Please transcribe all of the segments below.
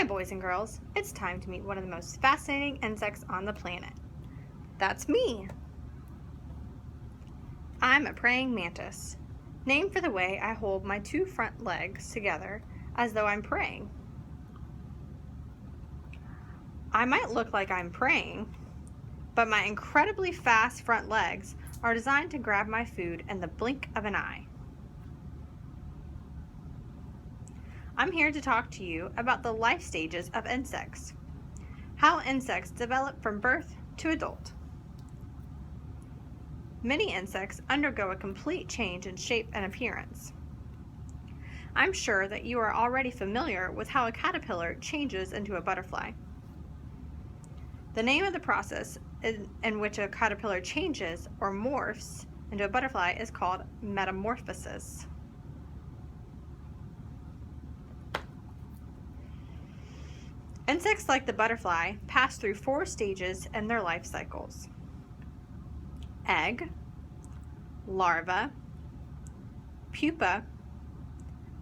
Hi, boys and girls. It's time to meet one of the most fascinating insects on the planet. That's me. I'm a praying mantis, named for the way I hold my two front legs together as though I'm praying. I might look like I'm praying, but my incredibly fast front legs are designed to grab my food in the blink of an eye. I'm here to talk to you about the life stages of insects, how insects develop from birth to adult. Many insects undergo a complete change in shape and appearance. I'm sure that you are already familiar with how a caterpillar changes into a butterfly. The name of the process in which a caterpillar changes or morphs into a butterfly is called metamorphosis. Insects like the butterfly pass through 4 stages in their life cycles: egg, larva, pupa,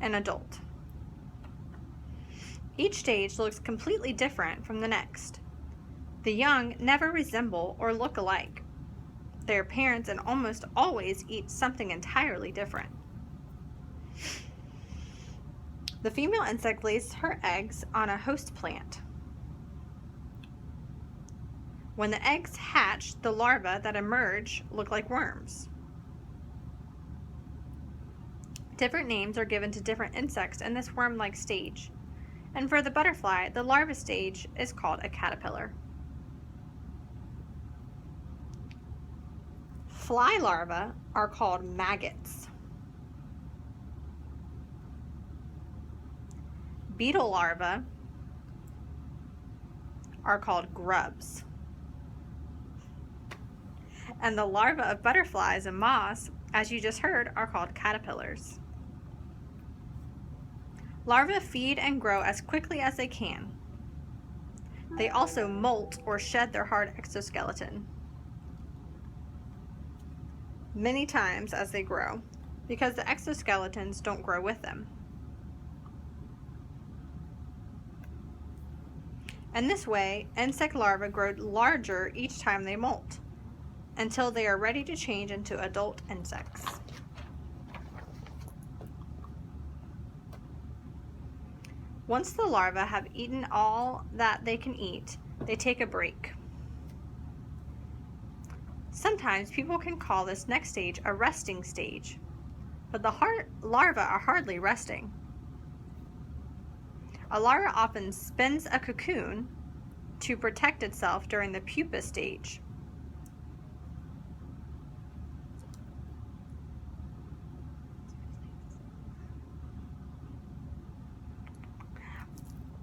and adult. Each stage looks completely different from the next. The young never resemble or look alike. Their parents and almost always eat something entirely different. The female insect lays her eggs on a host plant. When the eggs hatch, the larvae that emerge look like worms. Different names are given to different insects in this worm-like stage. And for the butterfly, the larva stage is called a caterpillar. Fly larvae are called maggots. Beetle larvae are called grubs. And the larvae of butterflies and moths, as you just heard, are called caterpillars. Larvae feed and grow as quickly as they can. They also molt or shed their hard exoskeleton many times as they grow, because the exoskeletons don't grow with them. In this way, insect larvae grow larger each time they molt, until they are ready to change into adult insects. Once the larvae have eaten all that they can eat, they take a break. Sometimes people can call this next stage a resting stage, but the larvae are hardly resting. A larva often spins a cocoon to protect itself during the pupa stage.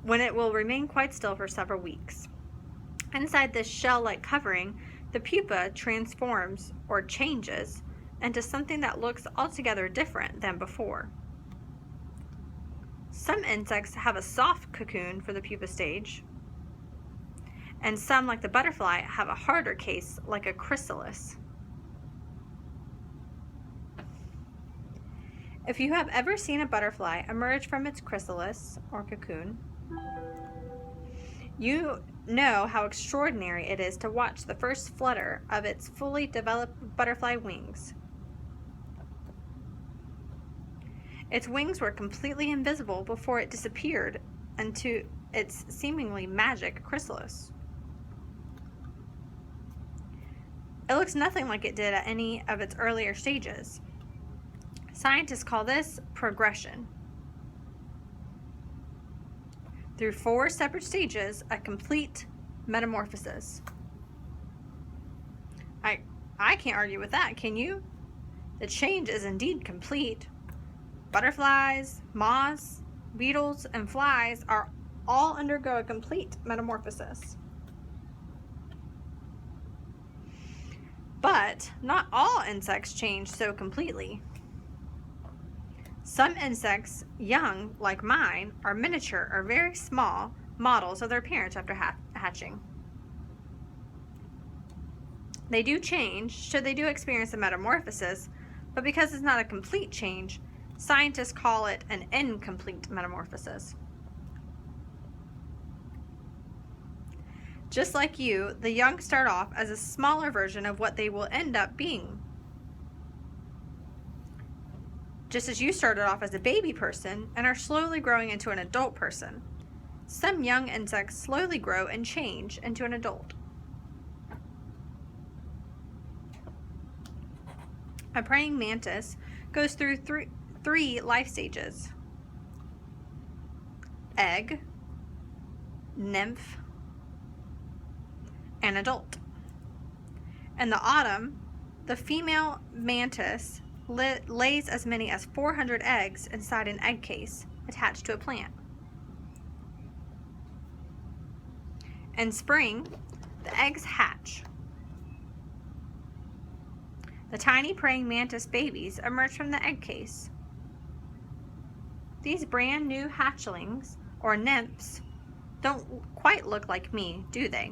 When it will remain quite still for several weeks. Inside this shell-like covering, the pupa transforms or changes into something that looks altogether different than before. Some insects have a soft cocoon for the pupa stage, and some, like the butterfly, have a harder case like a chrysalis. If you have ever seen a butterfly emerge from its chrysalis or cocoon, you know how extraordinary it is to watch the first flutter of its fully developed butterfly wings. Its wings were completely invisible before it disappeared into its seemingly magic chrysalis. It looks nothing like it did at any of its earlier stages. Scientists call this progression. Through 4 separate stages, a complete metamorphosis. I can't argue with that, can you? The change is indeed complete. Butterflies, moths, beetles, and flies are all undergo a complete metamorphosis. But not all insects change so completely. Some insects, young like mine, are miniature or very small models of their parents after hatching. They do change, so they do experience a metamorphosis, but because it's not a complete change, scientists call it an incomplete metamorphosis. Just like you, the young start off as a smaller version of what they will end up being. Just as you started off as a baby person and are slowly growing into an adult person, some young insects slowly grow and change into an adult. A praying mantis goes through three life stages: egg, nymph, and adult. In the autumn, the female mantis lays as many as 400 eggs inside an egg case attached to a plant. In spring, the eggs hatch. The tiny praying mantis babies emerge from the egg case. These brand new hatchlings, or nymphs, don't quite look like me, do they?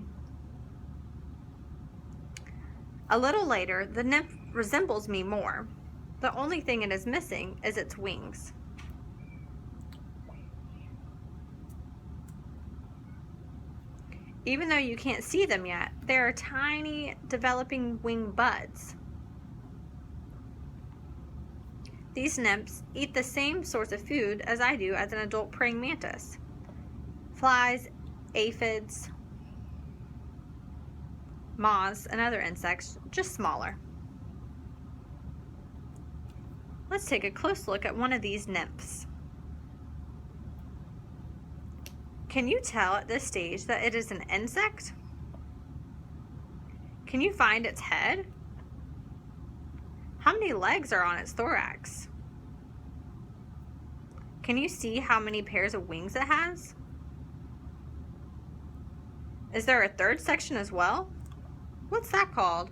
A little later, the nymph resembles me more. The only thing it is missing is its wings. Even though you can't see them yet, there are tiny developing wing buds. These nymphs eat the same sorts of food as I do as an adult praying mantis: flies, aphids, moths, and other insects, just smaller. Let's take a close look at one of these nymphs. Can you tell at this stage that it is an insect? Can you find its head? How many legs are on its thorax? Can you see how many pairs of wings it has? Is there a third section as well? What's that called?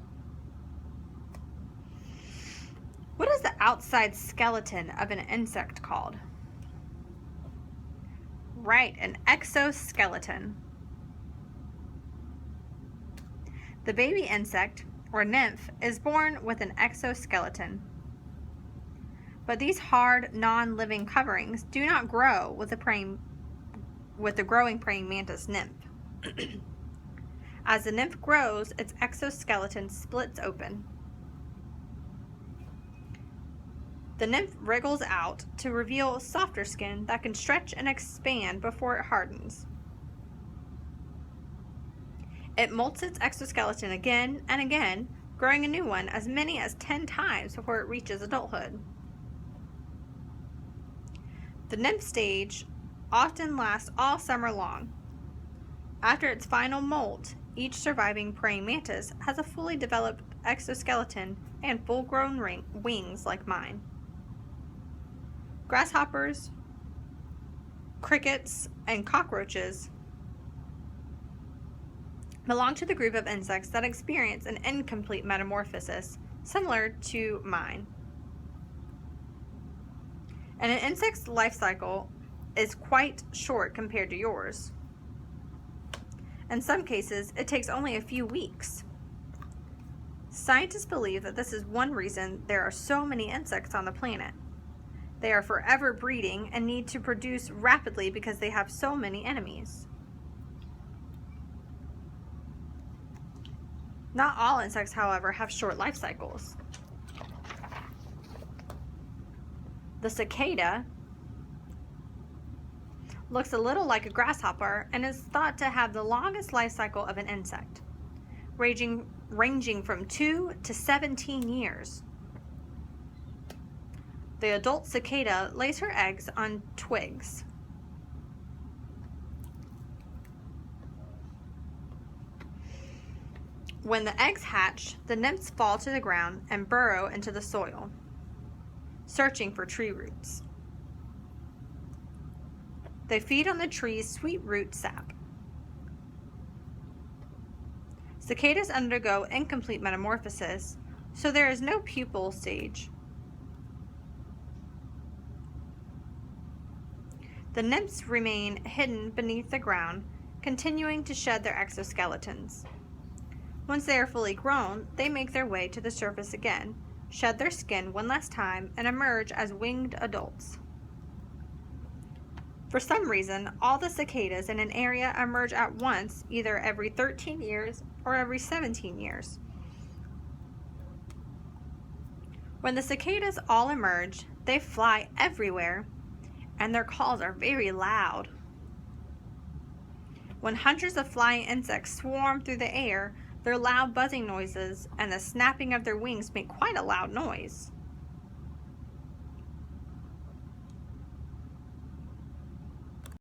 What is the outside skeleton of an insect called? Right, an exoskeleton. The baby insect, or nymph, is born with an exoskeleton. But these hard, non-living coverings do not grow with the growing praying mantis nymph. As the nymph grows, its exoskeleton splits open. The nymph wriggles out to reveal softer skin that can stretch and expand before it hardens. It molts its exoskeleton again and again, growing a new one as many as 10 times before it reaches adulthood. The nymph stage often lasts all summer long. After its final molt, each surviving praying mantis has a fully developed exoskeleton and full-grown wings like mine. Grasshoppers, crickets, and cockroaches belong to the group of insects that experience an incomplete metamorphosis, similar to mine. And an insect's life cycle is quite short compared to yours. In some cases, it takes only a few weeks. Scientists believe that this is one reason there are so many insects on the planet. They are forever breeding and need to produce rapidly because they have so many enemies. Not all insects, however, have short life cycles. The cicada looks a little like a grasshopper and is thought to have the longest life cycle of an insect, ranging from 2 to 17 years. The adult cicada lays her eggs on twigs. When the eggs hatch, the nymphs fall to the ground and burrow into the soil, searching for tree roots. They feed on the tree's sweet root sap. Cicadas undergo incomplete metamorphosis, so there is no pupal stage. The nymphs remain hidden beneath the ground, continuing to shed their exoskeletons. Once they are fully grown, they make their way to the surface again, shed their skin one last time, and emerge as winged adults. For some reason, all the cicadas in an area emerge at once, either every 13 years or every 17 years. When the cicadas all emerge, they fly everywhere, and their calls are very loud. When hundreds of flying insects swarm through the air, their loud buzzing noises and the snapping of their wings make quite a loud noise.